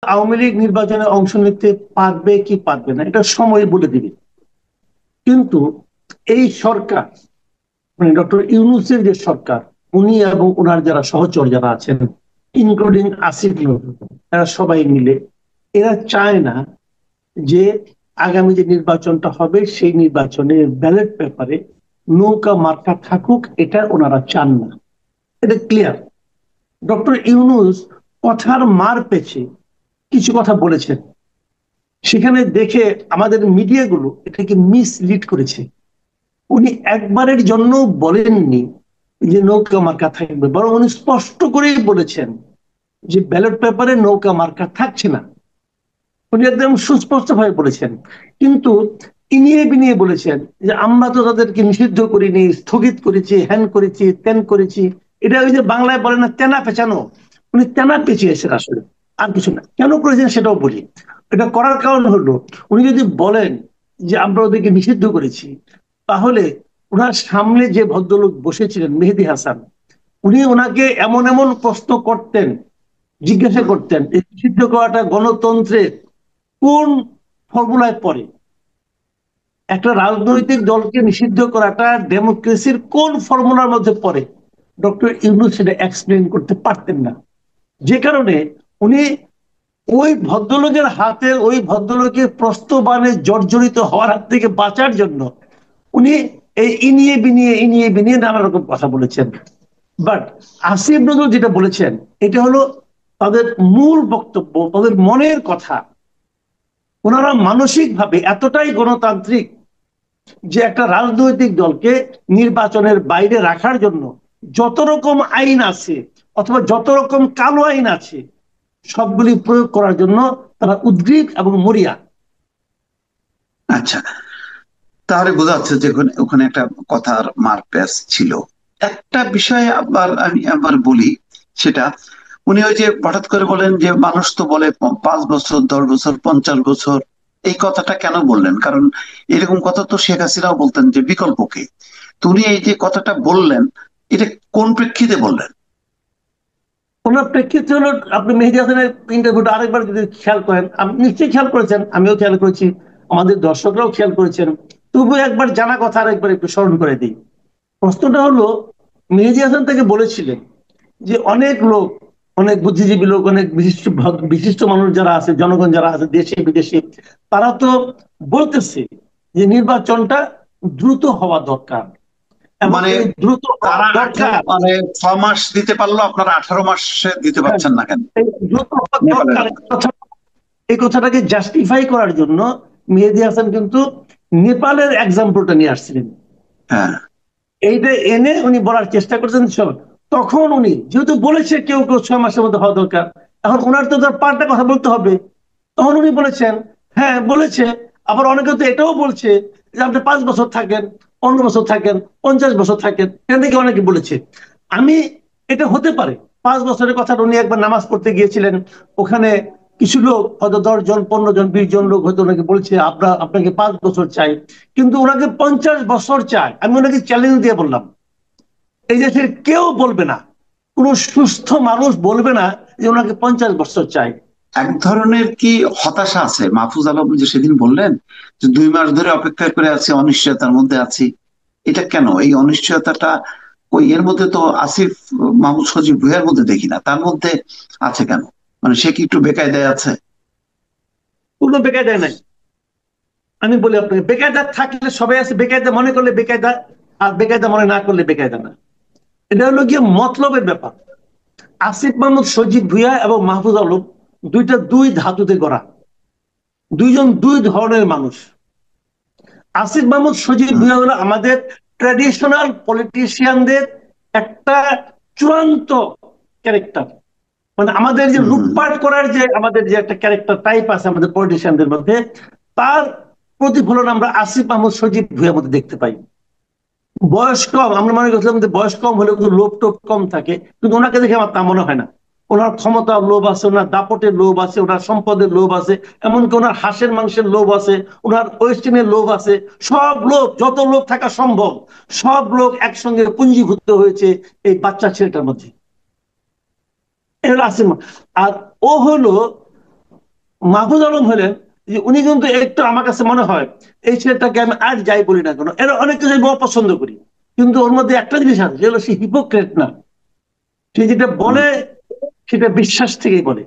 আওয়ামী লীগ নির্বাচনে অংশ নিতে পারবে কি পারবে না এটা সময় বলে দিবে। কিন্তু এই সরকার, মানে ডক্টর ইউনূসের যে সরকার, উনি এবং ওনার যারা সহচর যারা আছেন, ইনক্লুডিং আসিফ নজরুল, এরা সবাই মিলে এরা চায় না যে আগামী যে নির্বাচনটা হবে সেই নির্বাচনে ব্যালট পেপারে নৌকা মার্কা থাকুক, এটা ওনারা চান না। এটা ক্লিয়ার। ডক্টর ইউনূস কথার মার পেছে কিছু কথা বলেছেন, সেখানে দেখে আমাদের মিডিয়াগুলো এটাকে মিসলিড করেছে। উনি একবারের জন্য বলেননি যে নৌকা মার্কা থাকবে, বরং উনি স্পষ্ট করেই বলেছেন যে ব্যালট পেপারে নৌকা মার্কা থাকছে না। উনি একদম সুস্পষ্ট ভাবে বলেছেন। কিন্তু ইনিয়ে বিনিয়ে বলেছেন যে আমরা তো তাদেরকে নিষিদ্ধ করিনি, স্থগিত করেছি, হ্যান করেছি, ত্যান করেছি। এটা ওই যে বাংলায় বলে না তেনা পেঁচানো, উনি তেনা পেঁচিয়েছেন আসলে, আর কিছু না। কেন করেছেন সেটাও বলি। এটা করার কারণ হলো, উনি যদি বলেন যে আমরা ওদেরকে নিষিদ্ধ করেছি, তাহলে ওনার সামনে যে ভদ্রলোক বসেছিলেন মেহেদী হাসান, উনি ওনাকে এমন এমন প্রশ্ন করতেন, জিজ্ঞাসা করতেন এই নিষিদ্ধ করাটা গণতন্ত্রের কোন ফর্মুলায় পড়ে, একটা রাজনৈতিক দলকে নিষিদ্ধ করাটা ডেমোক্রেসির কোন ফর্মুলার মধ্যে পড়ে। ডক্টর ইউনূস সেটা এক্সপ্লেন করতে পারতেন না। যে কারণে উনি ওই ভদ্রলোকের হাতে, ওই ভদ্রলোকের প্রস্তবানে জর্জরিত হওয়ার হাত থেকে বাঁচার জন্য উনি এই ইনিয়ে বিনিয়ে নানা রকম কথা বলেছেন। বাট আসিফ নজরুল যেটা বলেছেন, এটা হলো তাদের মূল বক্তব্য, তাদের মনের কথা। ওনারা মানসিকভাবে এতটাই গণতান্ত্রিক যে একটা রাজনৈতিক দলকে নির্বাচনের বাইরে রাখার জন্য যত রকম আইন আছে, অথবা যত রকম কালো আইন আছে, সবগুলি প্রয়োগ করার জন্য তারা উদ্গ্রীব এবং মরিয়া। আচ্ছা, তাহলে বোঝা যাচ্ছে যে ওখানে ওখানে একটা কথার মারপ্যাচ ছিল। একটা বিষয় আবার আমি আবার বলি, সেটা উনি ওই যে হঠাৎ করে বলেন যে মানুষ তো বলে 5 বছর, 10 বছর, 50 বছর। এই কথাটা কেন বললেন? কারণ এরকম কথা তো শেখ হাসিনাও বলতেন যে বিকল্পকে। তো উনি এই যে কথাটা বললেন, এটা কোন প্রেক্ষিতে বললেন? ওনার প্রেক্ষিতে হলো, আপনি মেহেদী হাসানের ইন্টারভিউটা আরেকবার যদি খেয়াল করেন, আপনি নিশ্চয়ই খেয়াল করেছেন, আমিও খেয়াল করেছি, আমাদের দর্শকরাও খেয়াল করেছেন। তবু একবার জানা কথা আরেকবার একটু স্মরণ করে দিই। প্রশ্নটা হলো, মেহেদী হাসান তাকে বলেছিলেন যে অনেক লোক, অনেক বুদ্ধিজীবী লোক, অনেক বিশিষ্ট বিশিষ্ট মানুষ যারা আছে, জনগণ যারা আছে দেশে বিদেশে, তারা তো বলতেছে যে নির্বাচনটা দ্রুত হওয়া দরকার, এবং মানে এই দ্রুত হওয়া তারা দরকার। মানে 6 মাস দিতে পারলো, আপনারা 18 মাসে দিতে হ্যাঁ, পারছেন না কেন? এই দ্রুত হওয়া নেপালের দরকার, কথা। এই কথাটাকে জাস্টিফাই করার জন্য মেহেদী হাসান কিন্তু নেপালের এক্সাম্পলটা নিয়ে আসছিলেন। হ্যাঁ। এইটা এনে উনি বলার চেষ্টা করছেন সব। তখন উনি যেহেতু বলেছে কেউ কেউ 6 মাসের মধ্যে হওয়া দরকার, এখন ওনার তো তার পাল্টা কথা বলতে হবে। তখন উনি বলেছেন, হ্যাঁ বলেছে, আবার অনেকে তো এটাও বলছে যে আপনি 5 বছর থাকেন, 15 বছর থাকেন, 50 বছর থাকেন, এখান থেকে অনেকে বলেছে। আমি, এটা হতে পারে 5 বছরের কথা। উনি একবার নামাজ পড়তে গিয়েছিলেন, ওখানে কিছু লোক, হয়তো 10 জন, 15 জন, 20 জন লোক হয়তো ওনাকে বলছে আপনাকে 5 বছর চাই, কিন্তু ওনাকে 50 বছর চাই। আমি ওনাকে চ্যালেঞ্জ দিয়ে বললাম, এই দেশের কেউ বলবে না, কোন সুস্থ মানুষ বলবে না যে ওনাকে 50 বছর চাই। এক ধরনের কি হতাশা আছে? মাহফুজ আলম যে সেদিন বললেন যে 2 মাস ধরে অপেক্ষা করে আছি, অনিশ্চয়তার মধ্যে আছি। এটা কেন এই অনিশ্চয়তাটা? ওই এর মধ্যে তো আসিফ মাহমুদ সজীব ভুঁইয়ার মধ্যে দেখি না, তার মধ্যে আছে কেন? মানে সে কি একটু বেকায়দায় আছে? কোনো বেকায়দা নাই। আমি বলি আপনাকে, বেকায়দা থাকলে সবাই আছে, বেকায়দা মনে করলে বেকায়দা, আর বেকায়দা মনে না করলে বেকায়দা না। এটা হলো গিয়ে মতলবের ব্যাপার। আসিফ মাহমুদ সজীব ভুঁইয়া এবং মাহফুজ আলম দুইটা দুই ধাতুতে গড়া, দুইজন দুই ধরনের মানুষ। আসিফ মাহমুদ সজীব হুম। ভুঁইয়া হলো আমাদের ট্র্যাডিশনাল পলিটিশিয়ানদের একটা চূড়ান্ত ক্যারেক্টার। মানে আমাদের যে হুম। হুম। লুটপাট করার যে আমাদের যে একটা ক্যারেক্টার টাইপ আছে আমাদের পলিটিশিয়ানদের মধ্যে, তার প্রতিফলন আমরা আসিফ মাহমুদ সজীব ভুঁইয়ার মধ্যে দেখতে পাই। বয়স কম, আমরা মনে করছিলাম যে বয়স কম হলে কিন্তু লোভ টোভ কম থাকে, কিন্তু ওনাকে দেখে আমার তা মনে হয় না। ওনার ক্ষমতার লোভ আছে, ওনার দাপটের লোভ আছে, ওনার সম্পদের লোভ আছে, এমনকি ওনার হাঁসের মাংসের লোভ আছে, ওনার ওয়েস্টিনের লোভ আছে। সব লোভ, যত লোভ থাকা সম্ভব, সব লোভ একসঙ্গে পুঞ্জীভূত হয়েছে এই বাচ্চা ছেলেটার মধ্যে। এ হলো আসিফ। আর ও হলো মাহফুজ আলম হলেন যে উনি কিন্তু একটু আমার কাছে মনে হয় এই ছেলেটাকে আমি আর যাই বলি না কেন, এর অনেক কিছু আমি অপছন্দ করি, কিন্তু ওর মধ্যে একটা জিনিস আছে, সেটা হলো সে হিপোক্রেট না। সে যেটা বলে সেটা বিশ্বাস থেকেই বলে।